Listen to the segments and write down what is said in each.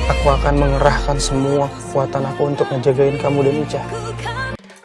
Aku akan mengerahkan semua kekuatan aku untuk ngejagain kamu dan Ica.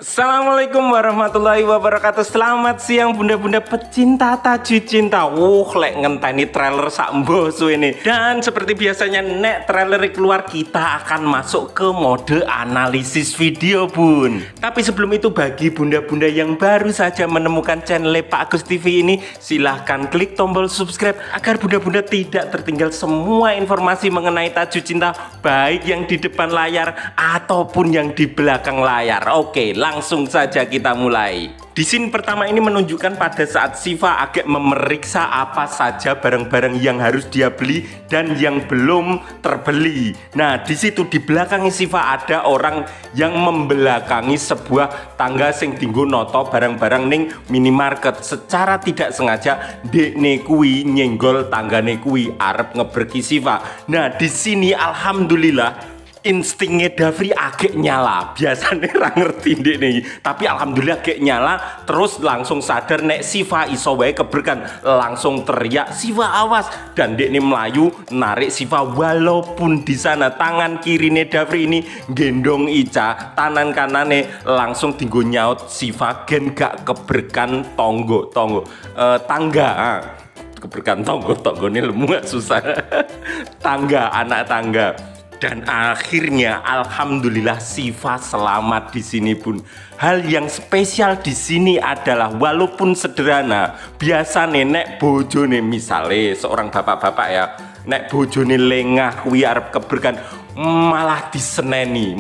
Assalamualaikum warahmatullahi wabarakatuh. Selamat siang bunda-bunda pecinta Taju Cinta. Lek ngenteni trailer sak mboso ini. Dan seperti biasanya nek trailer keluar kita akan masuk ke mode analisis video bun. Tapi sebelum itu bagi bunda-bunda yang baru saja menemukan channel Pak Agus TV ini, silahkan klik tombol subscribe agar bunda-bunda tidak tertinggal semua informasi mengenai Taju Cinta, baik yang di depan layar ataupun yang di belakang layar. Oke, langsung saja kita mulai. Di scene pertama ini menunjukkan pada saat Syifa agak memeriksa apa saja barang-barang yang harus dia beli dan yang belum terbeli. Nah, di situ di belakang Syifa ada orang yang membelakangi sebuah tangga sing dinggo noto barang-barang ning minimarket. Secara tidak sengaja dekne kuwi nyenggol tanggane kuwi arep ngeberki Syifa. Nah, di sini alhamdulillah instingnya Dafri agak nyala. Biasanya ra ngerti ndek nih, tapi alhamdulillah agak nyala. Terus langsung sadar nek Syifa iso wae keberkan, langsung teriak Syifa awas, dan ndek nih melayu narik Syifa. Walaupun di sana tangan kirine Dafri ini gendong Ica, tangan kanane langsung dinggo nyaut Syifa gen gak keberkan tangga. Keberkan tonggo ini lemu gak susah. Tangga, anak tangga. Dan akhirnya alhamdulillah Syifa selamat di sini pun. Hal yang spesial di sini adalah walaupun sederhana, biasa nek bojone misale seorang bapak-bapak ya, nek bojone lengah kuwi arep keberkan malah diseneni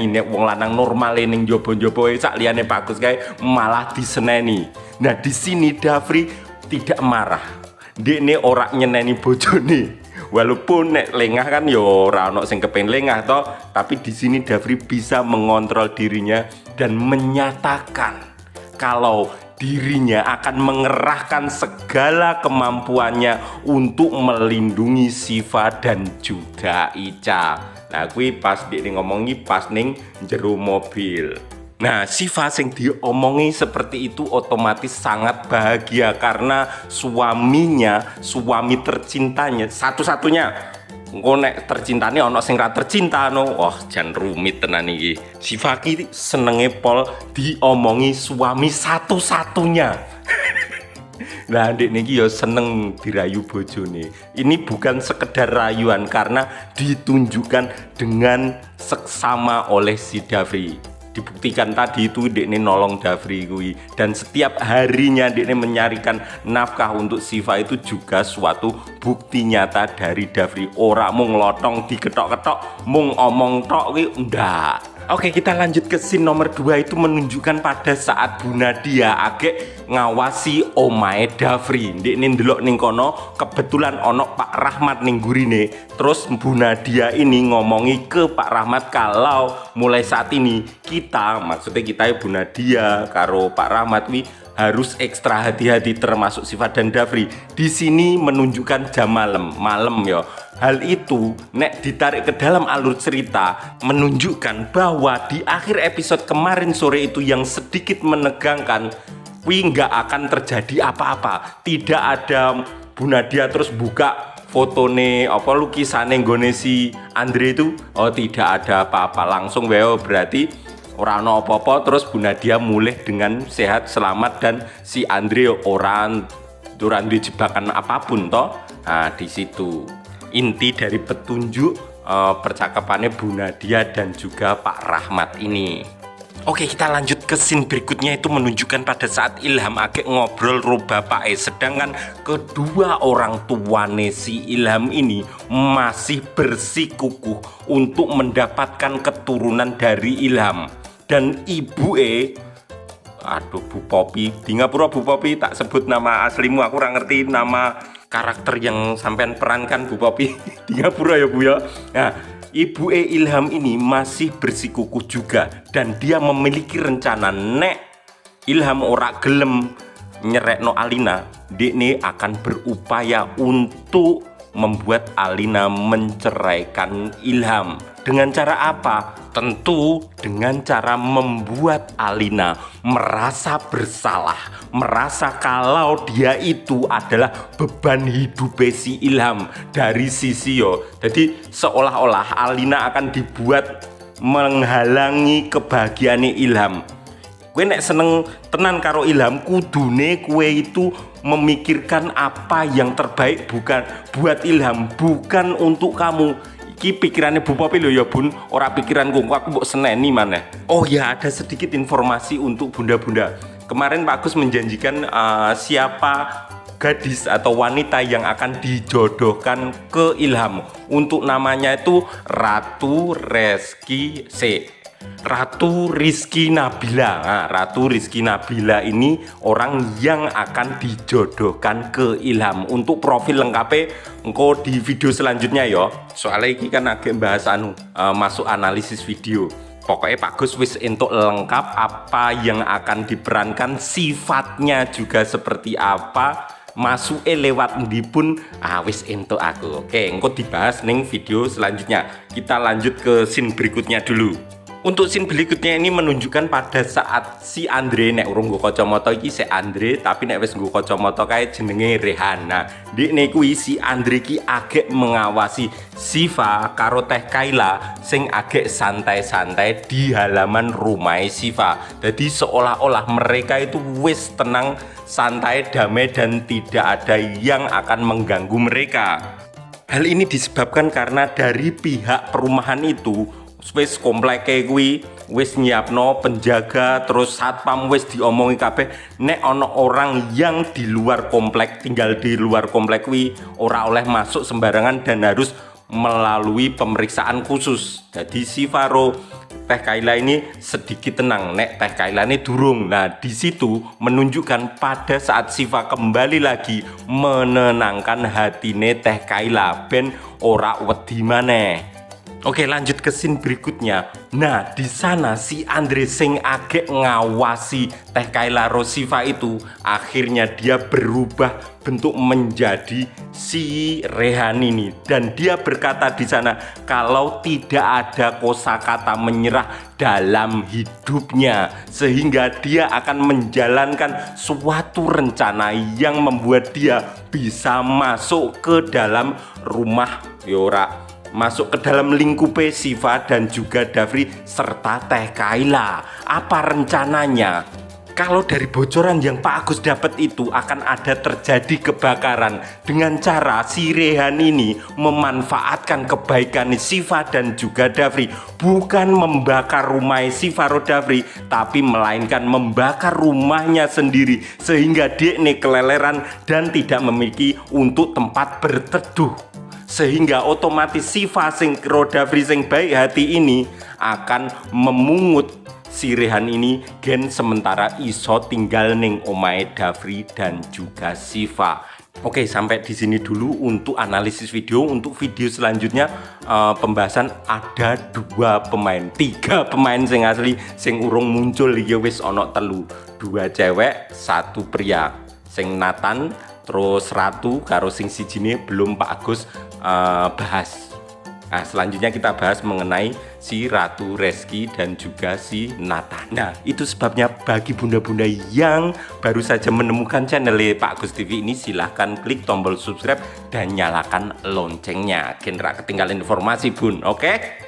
nek wong lanang normal ning njaba-njaba sak liyane Pak Agus kae malah diseneni. Nah, di sini Dafri tidak marah. Dekne ora nyeneni bojone. Walaupun nek lengah kan yo ora ono sing kepen lengah toh, tapi di sini Dafri bisa mengontrol dirinya dan menyatakan kalau dirinya akan mengerahkan segala kemampuannya untuk melindungi Syifa dan juga Ica. Nah, kuwi pas dia ngomongi pas ning jero mobil. Nah, Syifa sing diomongi seperti itu otomatis sangat bahagia karena suaminya, suami tercintanya, satu-satunya. Engko nek tercintane ana sing ra tercinta no. Wah, jan rumit tenan iki. Syifa ki senenge pol diomongi suami satu-satunya. Nah, ndek niki ya seneng dirayu bojone. Ini bukan sekedar rayuan karena ditunjukkan dengan seksama oleh si Dafri. Dibuktikan tadi itu dekne nolong Dafri kuwi, dan setiap harinya dekne menyarikan nafkah untuk Syifa itu juga suatu bukti nyata dari Dafri. Ora mung lotong diketok-ketok mung omong tok kuwi ndak. Oke, kita lanjut ke scene nomor 2. Itu menunjukkan pada saat Bu Nadia agek ngawasi omae Dafri. Ndekne ndelok ning kono kebetulan ono Pak Rahmat ning gurine. Terus Bu Nadia ini ngomongi ke Pak Rahmat kalau mulai saat ini maksudnya kita Bu Nadia karo Pak Rahmat wi harus ekstra hati-hati termasuk Syifa dan Dafri. Di sini menunjukkan jam malam ya. Hal itu nek ditarik ke dalam alur cerita menunjukkan bahwa di akhir episode kemarin sore itu yang sedikit menegangkan, kuwi nggak akan terjadi apa-apa. Tidak ada Bu Nadia terus buka fotone apa lukisane nggone si Andre itu, oh tidak ada apa-apa, langsung wae berarti ora ono apa-apa. Terus Bu Nadia mulih dengan sehat selamat dan si Andre orang di jebakan apapun toh. Nah, di situ inti dari petunjuk percakapannya Bu Nadia dan juga Pak Rahmat ini. Oke, kita lanjut ke scene berikutnya. Itu menunjukkan pada saat Ilham agak ngobrol ro bapake, sedangkan kedua orang tuane si Ilham ini masih bersikukuh untuk mendapatkan keturunan dari Ilham. Dan ibu aduh Bu Popi, di ngapura Bu Popi, tak sebut nama aslimu, aku kurang ngerti nama karakter yang sampean perankan Bu Popi. Di ngapura ya Bu ya. Nah, ibu Ilham ini masih bersikukuh juga dan dia memiliki rencana nek Ilham ora gelem nyerekno Alina, dekne akan berupaya untuk membuat Alina menceraikan Ilham. Dengan cara apa? Tentu dengan cara membuat Alina merasa bersalah, merasa kalau dia itu adalah beban hidup si Ilham dari sisi Jadi seolah-olah Alina akan dibuat menghalangi kebahagiaane Ilham. Kue nek seneng tenan karo Ilham, kudune kue itu memikirkan apa yang terbaik bukan buat Ilham, bukan untuk kamu. Iki pikirannya Bu Popi loh ya Bun, ora pikiranku, aku mbok seneni maneh. Oh ya, ada sedikit informasi untuk bunda-bunda. Kemarin Pak Agus menjanjikan siapa gadis atau wanita yang akan dijodohkan ke Ilham. Untuk namanya itu Ratu Rizky Nabila. Nah, Ratu Rizky Nabila ini orang yang akan dijodohkan ke Ilham. Untuk profil lengkapnya engko di video selanjutnya ya. Soalnya ini kan agak bahas masuk analisis video. Pokoknya Pak Gus wis entuk lengkap apa yang akan diperankan, sifatnya juga seperti apa, masuk lewat endi pun wis entuk aku. Oke, engko dibahas ning video selanjutnya. Kita lanjut ke scene berikutnya dulu. Untuk scene berikutnya ini menunjukkan pada saat si Andre nek urung nggo kacamata iki si Andre, tapi nek wis nggo kacamata kae jenenge Rehan. Nah, ndekne kuwi si Andre ki agek mengawasi Siva karo Teh Kayla sing agek santai-santai di halaman rumah Siva. Jadi seolah-olah mereka itu wis tenang, santai, damai dan tidak ada yang akan mengganggu mereka. Hal ini disebabkan karena dari pihak perumahan itu wis komplek kuwi wis nyiapno penjaga, terus satpam wis diomongi kabeh nek ana orang yang di luar komplek, tinggal di luar komplek kuwi ora oleh masuk sembarangan dan harus melalui pemeriksaan khusus. Jadi si Faro Teh Kayla ini sedikit tenang, nek Teh Kayla ini durung. Nah, di situ menunjukkan pada saat Siva kembali lagi menenangkan hatine Teh Kayla ben ora wedi maneh. Oke, lanjut ke scene berikutnya. Nah, di sana si Andre sing agek ngawasi Teh Kayla Rosiva itu akhirnya dia berubah bentuk menjadi si Rehan ini, dan dia berkata di sana kalau tidak ada kosakata menyerah dalam hidupnya, sehingga dia akan menjalankan suatu rencana yang membuat dia bisa masuk ke dalam rumah masuk ke dalam lingkup Siva dan juga Davri serta Teh Kayla. Apa rencananya? Kalau dari bocoran yang Pak Agus dapat itu akan ada terjadi kebakaran dengan cara si Rehan ini memanfaatkan kebaikan Siva dan juga Davri, bukan membakar rumah Siva dan Davri, tapi melainkan membakar rumahnya sendiri sehingga dia ini keleleran dan tidak memiliki untuk tempat berteduh. Sehingga otomatis Siva sing Davri sing baik hati ini akan memungut si Rehan ini gen sementara iso tinggal ning omahe Davri dan juga Siva. Oke, sampai di sini dulu untuk analisis video. Untuk video selanjutnya pembahasan ada 3 pemain sing asli sing urung muncul ya wis ono 3, 2 cewek 1 pria, sing Nathan terus Ratu karo sing sijine belum Pak Agus bahas. Nah, selanjutnya kita bahas mengenai si Ratu Rizky dan juga si Nathan. Nah, itu sebabnya bagi bunda-bunda yang baru saja menemukan channel Pak Agus TV ini, silahkan klik tombol subscribe dan nyalakan loncengnya. Kenapa ketinggalan informasi bun, oke?